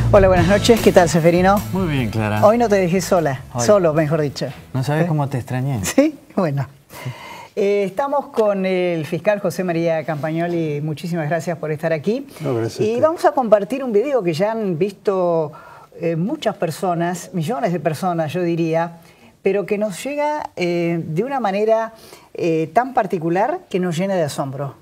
Hola, buenas noches. ¿Qué tal, Seferino? Muy bien, Clara. Hoy no te dejé sola, solo, mejor dicho. No sabes cómo te extrañé. Sí, bueno. Estamos con el fiscal José María Campagnoli. Muchísimas gracias por estar aquí. No, gracias. Y vamos a compartir un video que ya han visto muchas personas, millones de personas, yo diría, pero que nos llega de una manera tan particular que nos llena de asombro.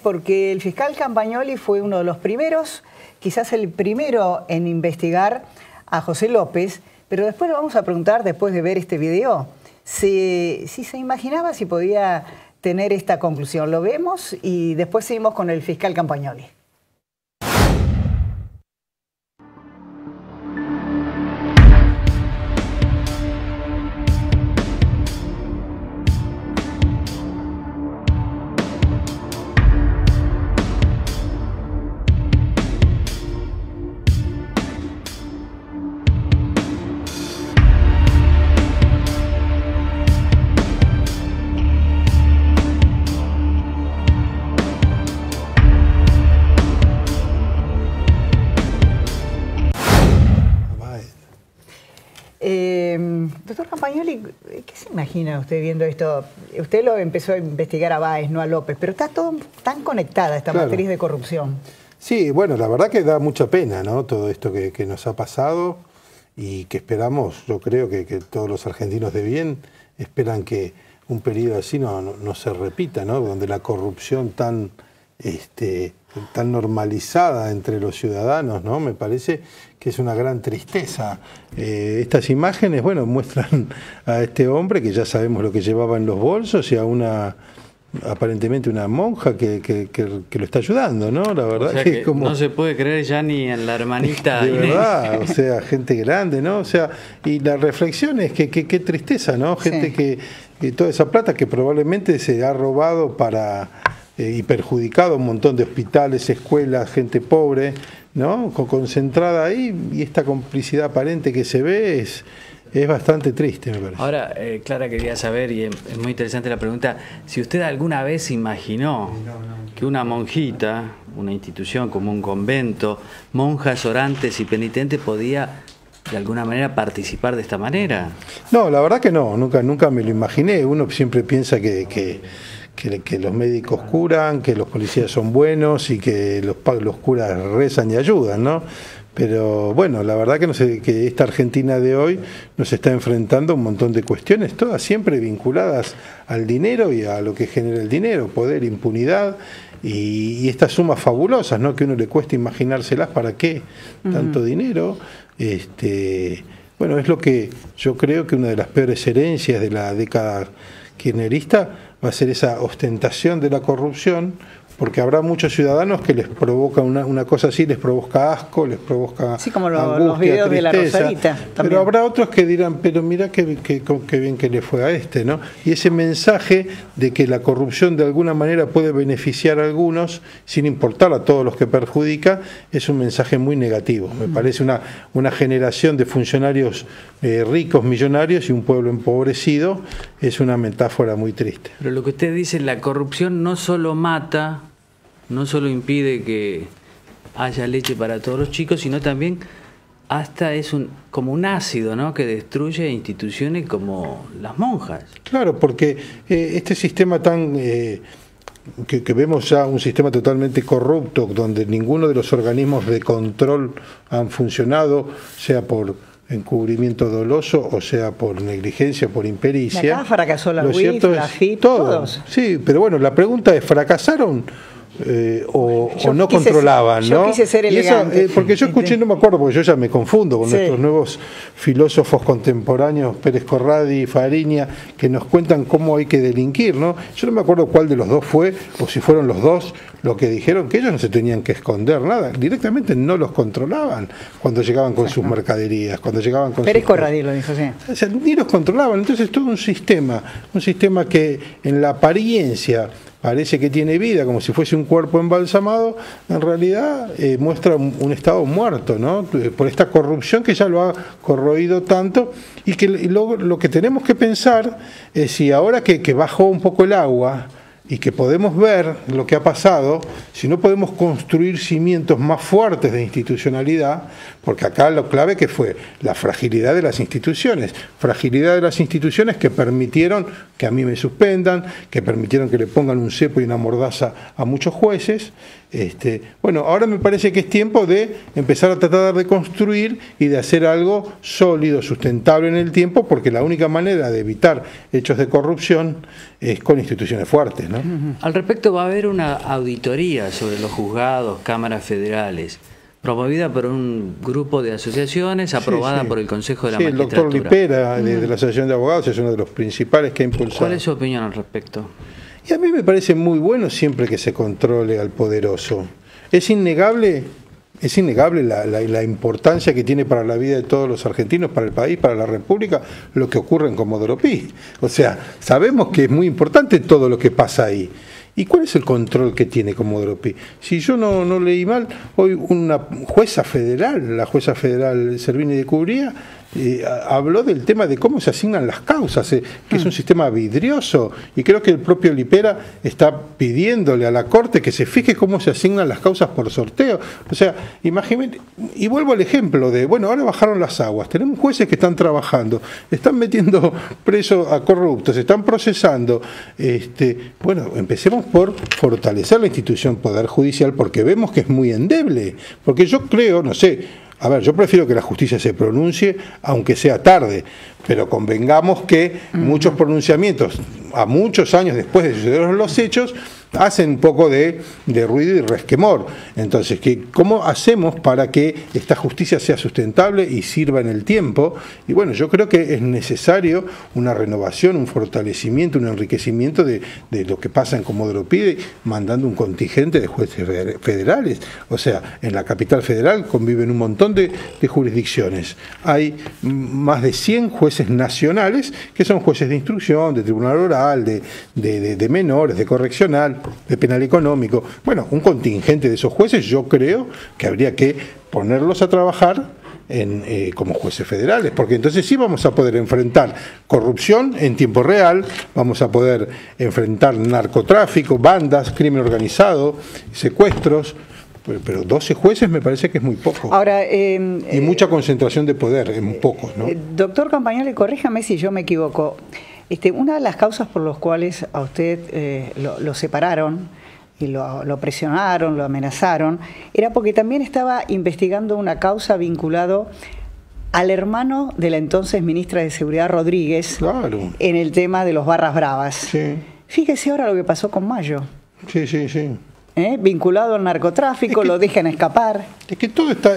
Porque el fiscal Campagnoli fue uno de los primeros, quizás el primero en investigar a José López, pero después le vamos a preguntar, después de ver este video, si se imaginaba si podía tener esta conclusión. Lo vemos y después seguimos con el fiscal Campagnoli. Doctor Campagnoli, ¿qué se imagina usted viendo esto? Usted lo empezó a investigar a Báez, no a López, pero está todo tan conectada esta materia de corrupción. Sí, bueno, la verdad que da mucha pena, ¿no? Todo esto que nos ha pasado y que esperamos, yo creo que todos los argentinos de bien esperan que un periodo así no se repita, ¿no? Donde la corrupción tan normalizada entre los ciudadanos, ¿no? Me parece que es una gran tristeza. Estas imágenes, bueno, muestran a este hombre que ya sabemos lo que llevaba en los bolsos y a una, aparentemente una monja que lo está ayudando, ¿no? La verdad, o sea, que como, no se puede creer ya ni en la hermanita de Inés. Verdad, o sea, gente grande, ¿no? O sea, y la reflexión es que qué tristeza, ¿no? Gente que toda esa plata que probablemente se ha robado para y perjudicado a un montón de hospitales, escuelas, gente pobre, ¿no? Concentrada ahí, y esta complicidad aparente que se ve es bastante triste, me parece. Ahora, Clara, quería saber, y es muy interesante la pregunta, si usted alguna vez imaginó que una monjita, una institución como un convento, monjas orantes y penitentes podía de alguna manera participar de esta manera. No, la verdad que no, nunca me lo imaginé. Uno siempre piensa que los médicos curan, que los policías son buenos y que los curas rezan y ayudan, ¿no? Pero bueno, la verdad que esta Argentina de hoy nos está enfrentando a un montón de cuestiones, todas siempre vinculadas al dinero y a lo que genera el dinero, poder, impunidad y estas sumas fabulosas, ¿no? Que a uno le cuesta imaginárselas, ¿para qué tanto dinero? Bueno, es lo que yo creo que una de las peores herencias de la década kirchnerista va a ser esa ostentación de la corrupción, porque habrá muchos ciudadanos que les provoca una cosa así, les provoca asco, les provoca como angustia, los videos tristeza, de la Rosarita también. Pero habrá otros que dirán, pero mira qué bien que le fue a este, ¿no? Y ese mensaje de que la corrupción de alguna manera puede beneficiar a algunos, sin importar a todos los que perjudica, es un mensaje muy negativo. Me parece una generación de funcionarios ricos, millonarios y un pueblo empobrecido, es una metáfora muy triste. Pero lo que usted dice, la corrupción no solo mata, no solo impide que haya leche para todos los chicos, sino también hasta es como un ácido, ¿no? Que destruye instituciones como las monjas. Claro, porque este sistema tan que vemos ya un sistema totalmente corrupto, donde ninguno de los organismos de control han funcionado, sea por encubrimiento doloso o sea por negligencia, por impericia. Acá fracasó la UIF, la FIP, todos. Sí, pero bueno, la pregunta es, ¿fracasaron o no controlaban? Yo quise ser elegante. Porque yo escuché, no me acuerdo, porque yo ya me confundo con nuestros nuevos filósofos contemporáneos, Pérez Corradi y Fariña, que nos cuentan cómo hay que delinquir, ¿no? Yo no me acuerdo cuál de los dos fue, o si fueron los dos lo que dijeron, que ellos no se tenían que esconder nada, directamente no los controlaban cuando llegaban con sus mercaderías, cuando llegaban con Pérez Corradi lo dijo, sí. O sea, ni los controlaban. Entonces todo un sistema que en la apariencia parece que tiene vida, como si fuese un cuerpo embalsamado, en realidad muestra un estado muerto, ¿no? Por esta corrupción que ya lo ha corroído tanto, y que luego lo que tenemos que pensar es si ahora que bajó un poco el agua, y que podemos ver lo que ha pasado, si no podemos construir cimientos más fuertes de institucionalidad, porque acá lo clave que fue la fragilidad de las instituciones que permitieron que a mí me suspendan, que permitieron que le pongan un cepo y una mordaza a muchos jueces. Bueno, ahora me parece que es tiempo de empezar a tratar de construir y de hacer algo sólido, sustentable en el tiempo, porque la única manera de evitar hechos de corrupción es con instituciones fuertes, ¿no? Al respecto, va a haber una auditoría sobre los juzgados, cámaras federales, promovida por un grupo de asociaciones, aprobada por el Consejo de la Magistratura. El doctor Lipera, de la Asociación de Abogados, es uno de los principales que ha impulsado. ¿Cuál es su opinión al respecto? Y a mí me parece muy bueno siempre que se controle al poderoso. Es innegable la importancia que tiene para la vida de todos los argentinos, para el país, para la República, lo que ocurre en Comodoro Pi. O sea, sabemos que es muy importante todo lo que pasa ahí. ¿Y cuál es el control que tiene Comodoro Pi? Si yo no leí mal, hoy una jueza federal, la jueza federal Servini de Cubría, habló del tema de cómo se asignan las causas, que es un sistema vidrioso, y creo que el propio Lipera está pidiéndole a la Corte que se fije cómo se asignan las causas por sorteo. O sea, imagínate, y vuelvo al ejemplo de, bueno, ahora bajaron las aguas, tenemos jueces que están trabajando, están metiendo presos a corruptos, están procesando. Bueno, empecemos por fortalecer la institución Poder Judicial, porque vemos que es muy endeble, porque yo creo, no sé, a ver, yo prefiero que la justicia se pronuncie, aunque sea tarde, pero convengamos que muchos pronunciamientos, a muchos años después de suceder los hechos, hacen un poco de ruido y resquemor. Entonces, ¿cómo hacemos para que esta justicia sea sustentable y sirva en el tiempo? Y bueno, yo creo que es necesario una renovación, un fortalecimiento, un enriquecimiento de lo que pasa en Comodoro Pi, mandando un contingente de jueces federales. O sea, en la capital federal conviven un montón de jurisdicciones. Hay más de 100 jueces nacionales que son jueces de instrucción, de tribunal oral, de menores, de correccional, de penal económico. Bueno, un contingente de esos jueces yo creo que habría que ponerlos a trabajar como jueces federales, porque entonces sí vamos a poder enfrentar corrupción en tiempo real, vamos a poder enfrentar narcotráfico, bandas, crimen organizado, secuestros. Pero 12 jueces me parece que es muy poco. Ahora, y mucha concentración de poder en pocos, ¿no? Doctor Campagnoli, corríjame si yo me equivoco. Una de las causas por las cuales a usted lo separaron y lo presionaron, lo amenazaron, era porque también estaba investigando una causa vinculado al hermano de la entonces ministra de Seguridad Rodríguez, claro, en el tema de los barras bravas. Sí. Fíjese ahora lo que pasó con Mayo. Sí, sí, sí. Vinculado al narcotráfico, lo dejan escapar. Es que todo está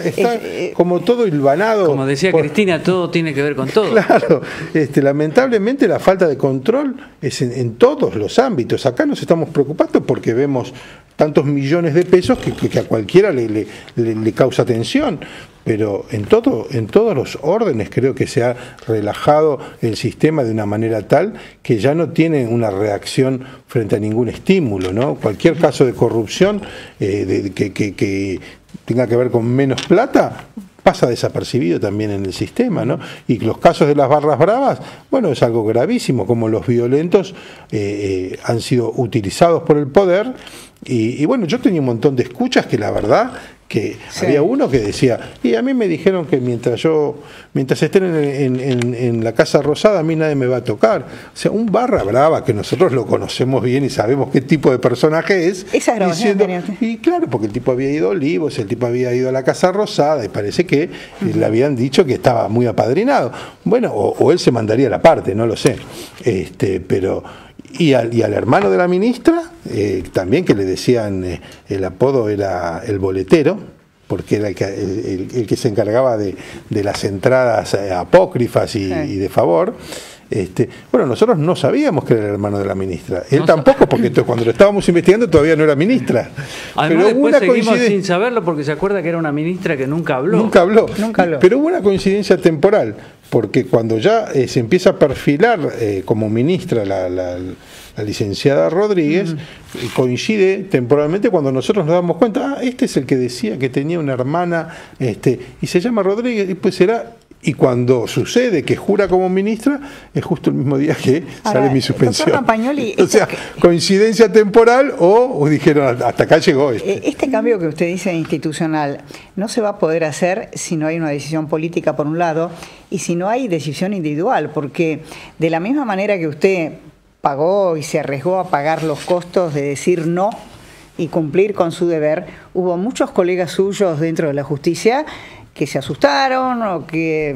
como todo hilvanado. Como decía Cristina, todo tiene que ver con todo. Claro, lamentablemente la falta de control es en todos los ámbitos. Acá nos estamos preocupando porque vemos tantos millones de pesos que a cualquiera le causa tensión. Pero en todos los órdenes creo que se ha relajado el sistema de una manera tal que ya no tiene una reacción frente a ningún estímulo, ¿no? Cualquier caso de corrupción que tenga que ver con menos plata pasa desapercibido también en el sistema, ¿no? Y los casos de las barras bravas, bueno, es algo gravísimo, como los violentos han sido utilizados por el poder. Y bueno, yo tenía un montón de escuchas que la verdad que sí. Había uno que decía, y a mí me dijeron que mientras estén en la Casa Rosada a mí nadie me va a tocar. O sea, un barra brava que nosotros lo conocemos bien y sabemos qué tipo de personaje es. Esa grabación y claro, porque el tipo había ido a Olivos, el tipo había ido a la Casa Rosada y parece que le habían dicho que estaba muy apadrinado. Bueno, o él se mandaría la parte, no lo sé. Pero... Y al hermano de la ministra, también que le decían, el apodo era el boletero, porque era el que se encargaba de las entradas apócrifas y de favor. Bueno, nosotros no sabíamos que era el hermano de la ministra. Él tampoco, porque cuando lo estábamos investigando todavía no era ministra. Además, pero después seguimos sin saberlo porque se acuerda que era una ministra que nunca habló. Nunca habló. Pero hubo una coincidencia temporal, porque cuando ya se empieza a perfilar como ministra la licenciada Rodríguez, coincide temporalmente cuando nosotros nos damos cuenta, este es el que decía que tenía una hermana, y se llama Rodríguez, y pues será... Y cuando sucede que jura como ministra, es justo el mismo día que sale mi suspensión. Doctor Campagnoli, o sea, coincidencia temporal o dijeron, hasta acá llegó este. Este cambio que usted dice institucional no se va a poder hacer si no hay una decisión política por un lado y si no hay decisión individual, porque de la misma manera que usted pagó y se arriesgó a pagar los costos de decir no y cumplir con su deber, hubo muchos colegas suyos dentro de la justicia que se asustaron o que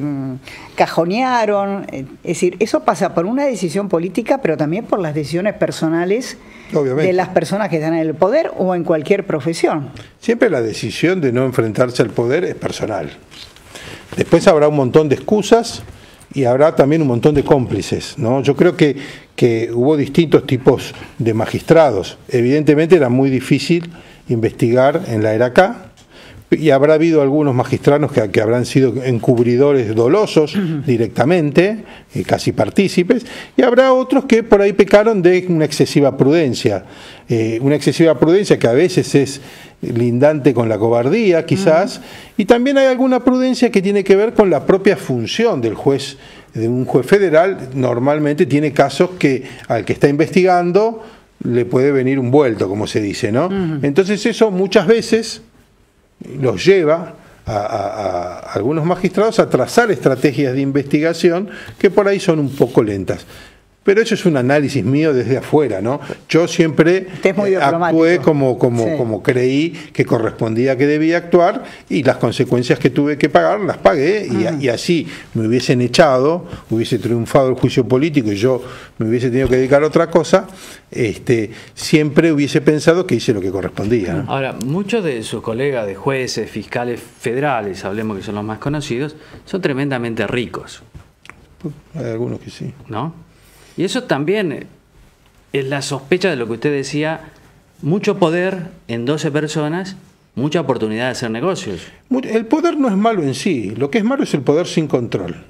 cajonearon. Es decir, eso pasa por una decisión política, pero también por las decisiones personales de las personas que están en el poder o en cualquier profesión. Siempre la decisión de no enfrentarse al poder es personal. Después habrá un montón de excusas y habrá también un montón de cómplices, ¿no? Yo creo que hubo distintos tipos de magistrados. Evidentemente era muy difícil investigar en la era K, y habrá habido algunos magistrados que habrán sido encubridores dolosos directamente, casi partícipes, y habrá otros que por ahí pecaron de una excesiva prudencia que a veces es lindante con la cobardía quizás, y también hay alguna prudencia que tiene que ver con la propia función del juez. De un juez federal normalmente tiene casos que al que está investigando le puede venir un vuelto, como se dice, ¿no? Entonces eso muchas veces los lleva a algunos magistrados a trazar estrategias de investigación que por ahí son un poco lentas. Pero eso es un análisis mío desde afuera, ¿no? Yo siempre actué como creí que correspondía, que debía actuar, y las consecuencias que tuve que pagar las pagué, y así me hubiesen echado, hubiese triunfado el juicio político y yo me hubiese tenido que dedicar a otra cosa, siempre hubiese pensado que hice lo que correspondía, ¿no? Ahora, muchos de sus colegas de jueces, fiscales federales, hablemos que son los más conocidos, son tremendamente ricos. Hay algunos que sí. ¿No? Y eso también es la sospecha de lo que usted decía, mucho poder en 12 personas, mucha oportunidad de hacer negocios. El poder no es malo en sí, lo que es malo es el poder sin control.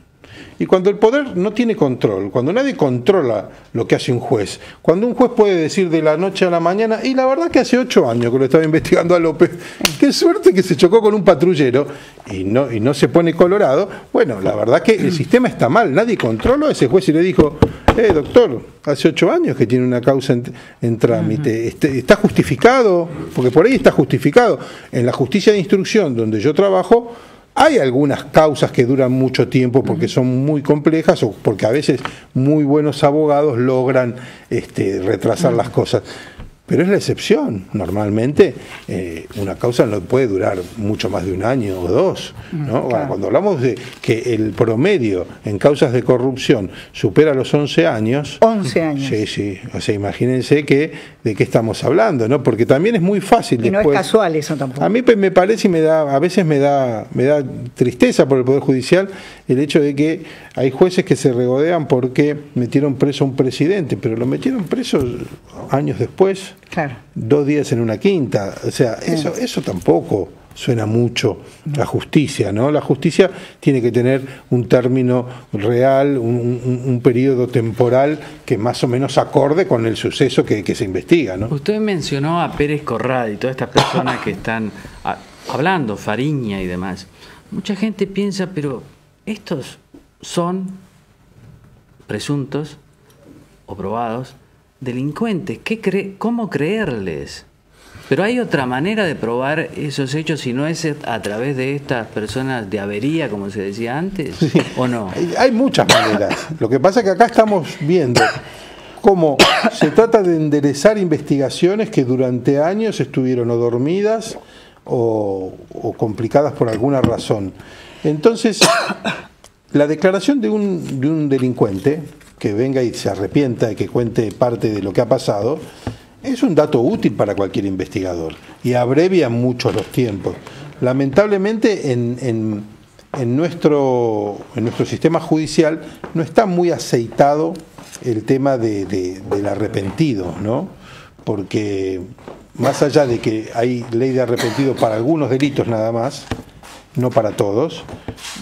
Y cuando el poder no tiene control, cuando nadie controla lo que hace un juez, cuando un juez puede decir de la noche a la mañana, y la verdad que hace 8 años que lo estaba investigando a López, qué suerte que se chocó con un patrullero y no se pone colorado, bueno, la verdad que el sistema está mal, nadie controló a ese juez y le dijo, doctor, hace 8 años que tiene una causa en trámite, está justificado, porque por ahí está justificado. En la justicia de instrucción donde yo trabajo, hay algunas causas que duran mucho tiempo porque son muy complejas o porque a veces muy buenos abogados logran retrasar las cosas. Pero es la excepción. Normalmente una causa no puede durar mucho más de 1 año o 2, ¿no? Claro. Bueno, cuando hablamos de que el promedio en causas de corrupción supera los 11 años... 11 años. Sí, sí. O sea, imagínense de qué estamos hablando, ¿no? Porque también es muy fácil. Y después, no es casual eso tampoco. A mí me parece y a veces me da tristeza por el Poder Judicial el hecho de que hay jueces que se regodean porque metieron preso a un presidente, pero lo metieron preso años después. Claro. 2 días en una quinta, o sea, eso tampoco suena mucho la justicia, ¿no? La justicia tiene que tener un término real, un periodo temporal que más o menos acorde con el suceso que se investiga, ¿no? Usted mencionó a Pérez Corradi y todas estas personas que están hablando, Fariña y demás. Mucha gente piensa, pero estos son presuntos o probados delincuentes. ¿Cómo creerles? Pero hay otra manera de probar esos hechos si no es a través de estas personas de avería, como se decía antes, sí. ¿O no? Hay muchas maneras. Lo que pasa es que acá estamos viendo cómo se trata de enderezar investigaciones que durante años estuvieron o dormidas o complicadas por alguna razón. Entonces, la declaración de un delincuente que venga y se arrepienta y que cuente parte de lo que ha pasado, es un dato útil para cualquier investigador y abrevia mucho los tiempos. Lamentablemente en nuestro sistema judicial no está muy aceitado el tema del arrepentido, ¿no? Porque más allá de que hay ley de arrepentido para algunos delitos nada más, no para todos,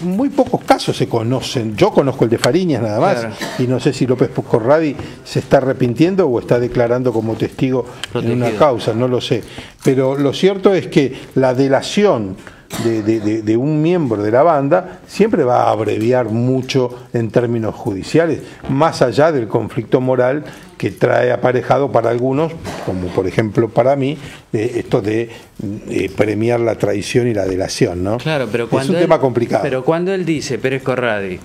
muy pocos casos se conocen. Yo conozco el de Fariñas nada más, claro. Y no sé si López Corradi se está arrepintiendo o está declarando como testigo protegido en una causa, no lo sé. Pero lo cierto es que la delación de un miembro de la banda siempre va a abreviar mucho en términos judiciales, más allá del conflicto moral que trae aparejado para algunos, como por ejemplo para mí, esto de premiar la traición y la delación, ¿no? Claro, pero cuando es un tema complicado. Pero cuando él dice, Pérez Corradi,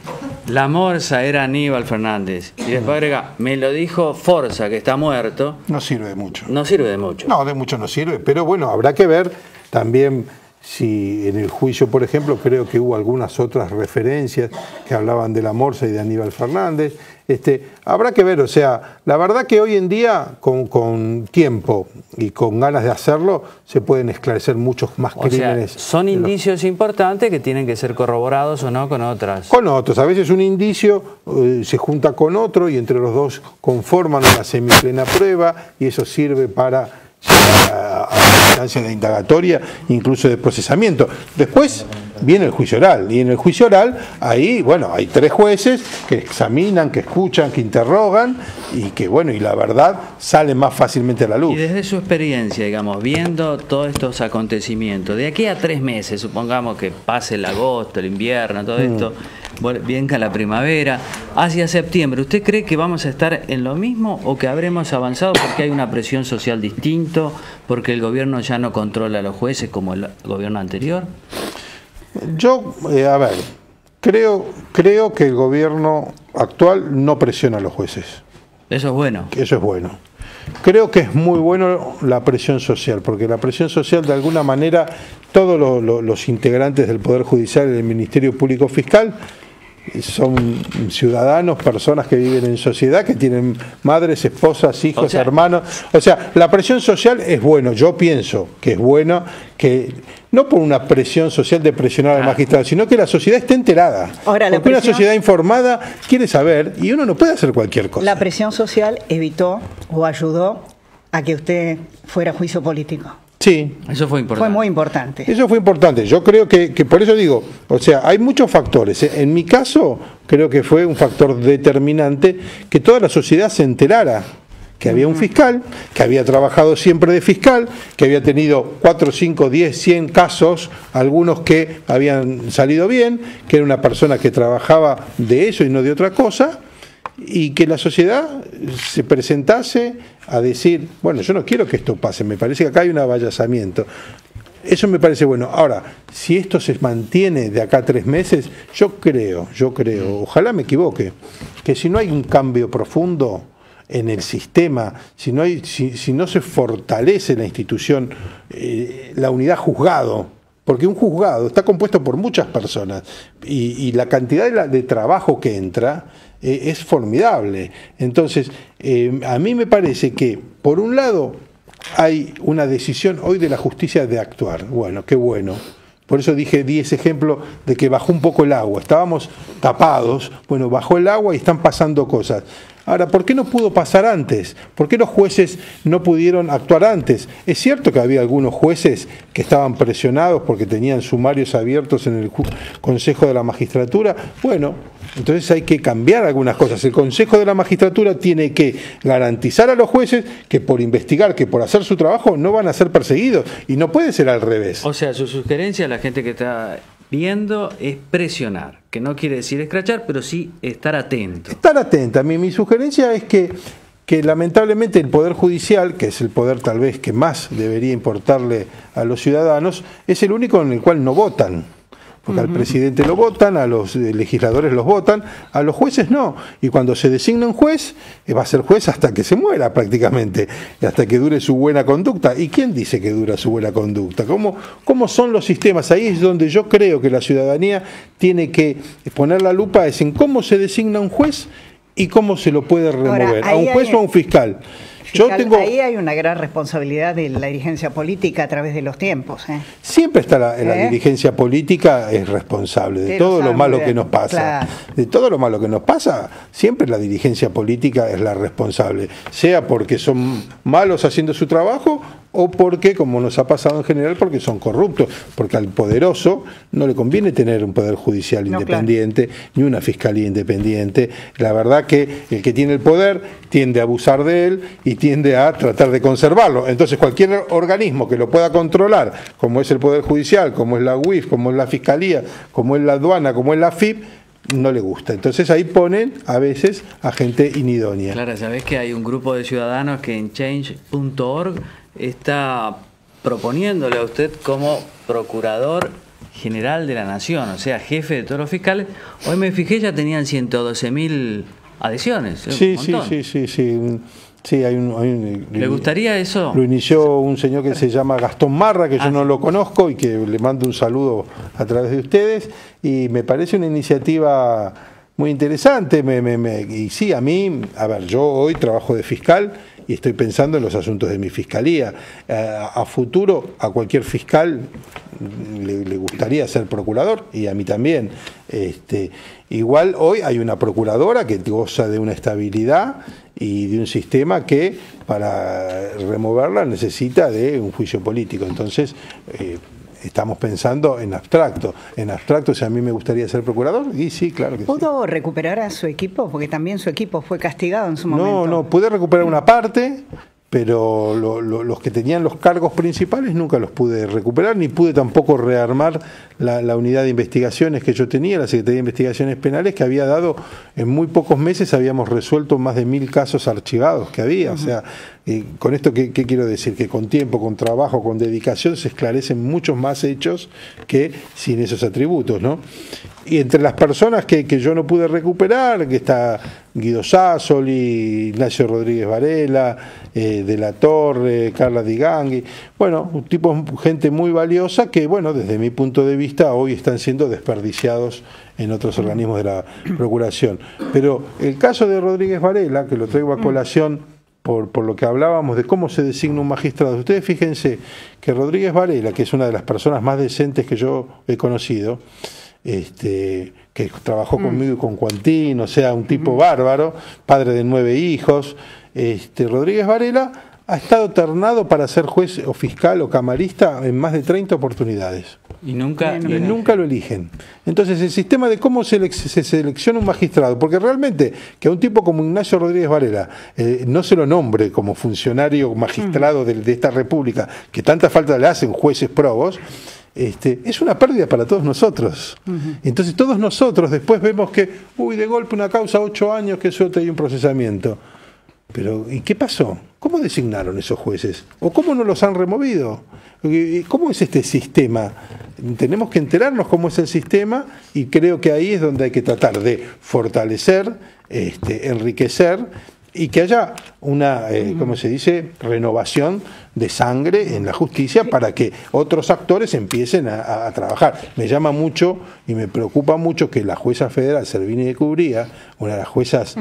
la morsa era Aníbal Fernández, y después agrega, me lo dijo Forza, que está muerto. No sirve de mucho. No sirve de mucho. No, de mucho no sirve, pero bueno, habrá que ver también si en el juicio, por ejemplo, creo que hubo algunas otras referencias que hablaban de la morsa y de Aníbal Fernández. Habrá que ver, o sea, la verdad que hoy en día, con tiempo y con ganas de hacerlo, se pueden esclarecer muchos más crímenes. O sea, son indicios importantes que tienen que ser corroborados o no con otras. Con otros, a veces un indicio se junta con otro y entre los dos conforman una semiplena prueba y eso sirve para a instancia de indagatoria, incluso de procesamiento. Después viene el juicio oral, y en el juicio oral, ahí, bueno, hay 3 jueces que examinan, que escuchan, que interrogan, y que, bueno, y la verdad sale más fácilmente a la luz. Y desde su experiencia, digamos, viendo todos estos acontecimientos, de aquí a 3 meses, supongamos que pase el agosto, el invierno, todo esto, venga la primavera, hacia septiembre, ¿usted cree que vamos a estar en lo mismo o que habremos avanzado porque hay una presión social distinto, porque el gobierno ya no controla a los jueces como el gobierno anterior? Yo, a ver, creo que el gobierno actual no presiona a los jueces. Eso es bueno. Eso es bueno. Creo que es muy bueno la presión social, porque la presión social, de alguna manera, todos los integrantes del Poder Judicial y del Ministerio Público Fiscal son ciudadanos, personas que viven en sociedad, que tienen madres, esposas, hijos, hermanos. O sea, la presión social es bueno. Yo pienso que es bueno, que no por una presión social de presionar al magistrado, sino que la sociedad esté enterada. Ahora, porque una sociedad informada quiere saber y uno no puede hacer cualquier cosa. La presión social evitó o ayudó a que usted fuera a juicio político. Sí. Eso fue importante. Fue muy importante. Eso fue importante. Yo creo que por eso digo, o sea, hay muchos factores. En mi caso, creo que fue un factor determinante que toda la sociedad se enterara que había un fiscal, que había trabajado siempre de fiscal, que había tenido 4, 5, 10, 100 casos, algunos que habían salido bien, que era una persona que trabajaba de eso y no de otra cosa, y que la sociedad se presentase a decir, bueno, yo no quiero que esto pase, me parece que acá hay un avallazamiento. Eso me parece bueno. Ahora, si esto se mantiene de acá a 3 meses, yo creo, ojalá me equivoque, que si no hay un cambio profundo en el sistema, si no se fortalece la institución, la unidad juzgado, porque un juzgado está compuesto por muchas personas y la cantidad de trabajo que entra es formidable. Entonces, a mí me parece que, por un lado, hay una decisión hoy de la justicia de actuar. Bueno, qué bueno. Por eso di ese ejemplo de que bajó un poco el agua. Estábamos tapados, bueno, bajó el agua y están pasando cosas. Ahora, ¿por qué no pudo pasar antes? ¿Por qué los jueces no pudieron actuar antes? Es cierto que había algunos jueces que estaban presionados porque tenían sumarios abiertos en el Consejo de la Magistratura. Bueno, entonces hay que cambiar algunas cosas. El Consejo de la Magistratura tiene que garantizar a los jueces que por investigar, que por hacer su trabajo, no van a ser perseguidos. Y no puede ser al revés. O sea, su sugerencia a la gente que está viendo es presionar, que no quiere decir escrachar, pero sí estar atento. Estar atenta. Mi sugerencia es que lamentablemente el Poder Judicial, que es el poder tal vez que más debería importarle a los ciudadanos, es el único en el cual no votan. Porque al presidente lo votan, a los legisladores los votan, a los jueces no. Y cuando se designa un juez, va a ser juez hasta que se muera prácticamente, hasta que dure su buena conducta. ¿Y quién dice que dura su buena conducta? ¿Cómo son los sistemas? Ahí es donde yo creo que la ciudadanía tiene que poner la lupa en cómo se designa un juez y cómo se lo puede remover. Ahora, a un juez o a un fiscal. Ahí hay una gran responsabilidad de la dirigencia política a través de los tiempos. Siempre está la dirigencia política es responsable de todo lo malo que nos pasa. Claro. De todo lo malo que nos pasa, siempre la dirigencia política es la responsable. Sea porque son malos haciendo su trabajo o porque, como nos ha pasado en general, porque son corruptos, porque al poderoso no le conviene tener un poder judicial independiente, ni una fiscalía independiente. La verdad que el que tiene el poder tiende a abusar de él y tiende a tratar de conservarlo. Entonces cualquier organismo que lo pueda controlar, como es el Poder Judicial, como es la UIF, como es la Fiscalía, como es la aduana, como es la FIP, no le gusta. Entonces ahí ponen a veces a gente inidónea. Clara, ¿sabés que hay un grupo de ciudadanos que en change.org está proponiéndole a usted como procurador general de la Nación, o sea, jefe de todos los fiscales? Hoy me fijé, ya tenían 112.000 adhesiones. Sí. Sí, ¿Le gustaría eso? Lo inició un señor que se llama Gastón Marra, que yo no lo conozco y que le mando un saludo a través de ustedes, y me parece una iniciativa muy interesante. Y sí, a mí, a ver, yo hoy trabajo de fiscal y estoy pensando en los asuntos de mi fiscalía. A futuro, a cualquier fiscal le gustaría ser procurador, y a mí también. Igual hoy hay una procuradora que goza de una estabilidad y de un sistema que para removerla necesita de un juicio político. Entonces estamos pensando en abstracto. En abstracto, si a mí me gustaría ser procurador, y sí, claro que sí. ¿Pudo recuperar a su equipo? Porque también su equipo fue castigado en su momento. No, pude recuperar una parte, pero los que tenían los cargos principales nunca los pude recuperar, ni pude tampoco rearmar la unidad de investigaciones que yo tenía, la Secretaría de Investigaciones Penales, que había dado, en muy pocos meses habíamos resuelto más de 1000 casos archivados que había. O sea, con esto, ¿qué quiero decir? Que con tiempo, con trabajo, con dedicación se esclarecen muchos más hechos que sin esos atributos, ¿no? Y entre las personas que yo no pude recuperar, que está Guido Sassoli, Ignacio Rodríguez Varela, De la Torre, Carla Di Ganghi, bueno, gente muy valiosa que, bueno, desde mi punto de vista hoy están siendo desperdiciados en otros organismos de la Procuración. Pero el caso de Rodríguez Varela, que lo traigo a colación por lo que hablábamos de cómo se designa un magistrado. Ustedes fíjense que Rodríguez Varela, que es una de las personas más decentes que yo he conocido, que trabajó conmigo y con Cuantín, o sea, un tipo bárbaro, padre de 9 hijos, Rodríguez Varela ha estado ternado para ser juez o fiscal o camarista en más de 30 oportunidades. Y nunca lo eligen. Entonces, el sistema de cómo se selecciona un magistrado, porque realmente que a un tipo como Ignacio Rodríguez Varela no se lo nombre como funcionario magistrado de esta república, que tanta falta le hacen jueces probos, es una pérdida para todos nosotros. Entonces todos nosotros después vemos que, de golpe una causa 8 años, que suerte hay un procesamiento. Pero, ¿y qué pasó? ¿Cómo designaron esos jueces? ¿O cómo no los han removido? ¿Cómo es este sistema? Tenemos que enterarnos cómo es el sistema, y creo que ahí es donde hay que tratar de fortalecer, enriquecer, y que haya una, ¿cómo se dice?, renovación de sangre en la justicia para que otros actores empiecen a trabajar. Me llama mucho y me preocupa mucho que la jueza federal, Servini de Cubría, una de las juezas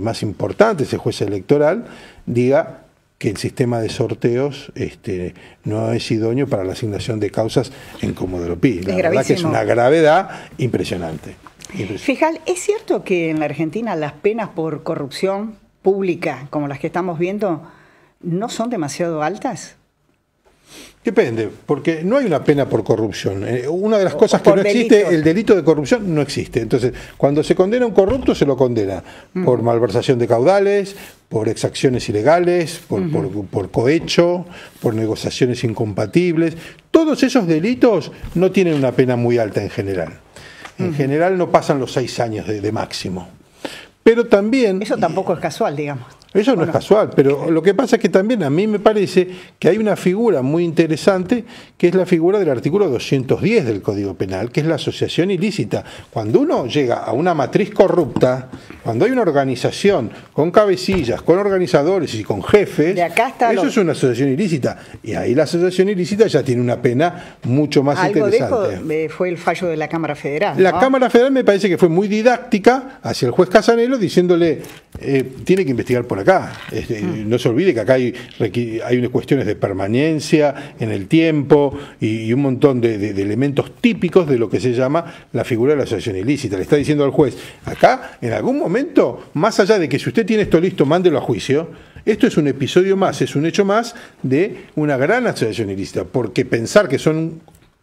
más importantes, el juez electoral, diga que el sistema de sorteos no es idóneo para la asignación de causas en Comodoro Pi. La verdad que es una gravedad impresionante. Fijal, ¿es cierto que en la Argentina las penas por corrupción pública, como las que estamos viendo, no son demasiado altas? Depende, porque no hay una pena por corrupción. Una de las cosas que no existe, el delito de corrupción no existe. Entonces, cuando se condena a un corrupto, se lo condena por malversación de caudales, por exacciones ilegales, por cohecho, por negociaciones incompatibles. Todos esos delitos no tienen una pena muy alta en general. En general no pasan los 6 años de máximo. Pero también... Eso tampoco es casual, digamos. Eso no es casual, pero lo que pasa es que también a mí me parece que hay una figura muy interesante, que es la figura del artículo 210 del Código Penal, que es la asociación ilícita. Cuando uno llega a una matriz corrupta, cuando hay una organización con cabecillas, con organizadores y con jefes, eso es una asociación ilícita. Y ahí la asociación ilícita ya tiene una pena mucho más interesante. Algo de eso fue el fallo de la Cámara Federal, ¿no? La Cámara Federal me parece que fue muy didáctica hacia el juez Casanelo, diciéndole, tiene que investigar por acá. No se olvide que acá hay unas cuestiones de permanencia en el tiempo y un montón de elementos típicos de lo que se llama la figura de la asociación ilícita. Le está diciendo al juez, acá, en algún momento, más allá de que si usted tiene esto listo, mándelo a juicio, Esto es un episodio más, es un hecho más de una gran asociación ilícita, porque pensar que son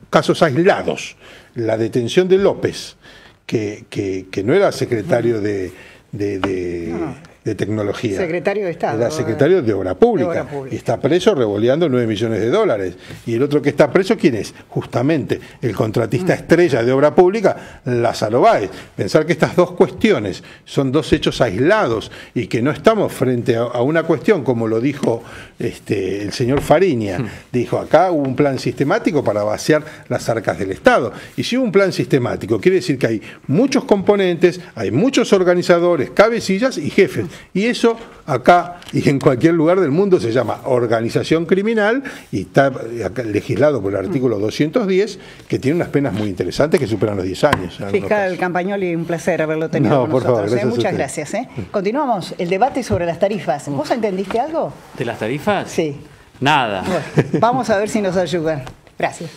casos aislados, la detención de López, que no era secretario de tecnología. Secretario de Estado. Era secretario de Obra Pública. Y está preso revoleando 9 millones de dólares. Y el otro que está preso, ¿quién es? Justamente el contratista estrella de Obra Pública, Lázaro Báez. Pensar que estas dos cuestiones son dos hechos aislados y que no estamos frente a una cuestión, como lo dijo el señor Fariña. Dijo, acá hubo un plan sistemático para vaciar las arcas del Estado. Y si hubo un plan sistemático, quiere decir que hay muchos componentes, hay muchos organizadores, cabecillas y jefes. Y eso acá y en cualquier lugar del mundo se llama organización criminal y está legislado por el artículo 210, que tiene unas penas muy interesantes que superan los 10 años. Fiscal Campagnoli, un placer haberlo tenido con nosotros. Favor, muchas gracias. Continuamos el debate sobre las tarifas. ¿Vos entendiste algo? ¿De las tarifas? Sí. Nada. Bueno, vamos a ver si nos ayudan. Gracias.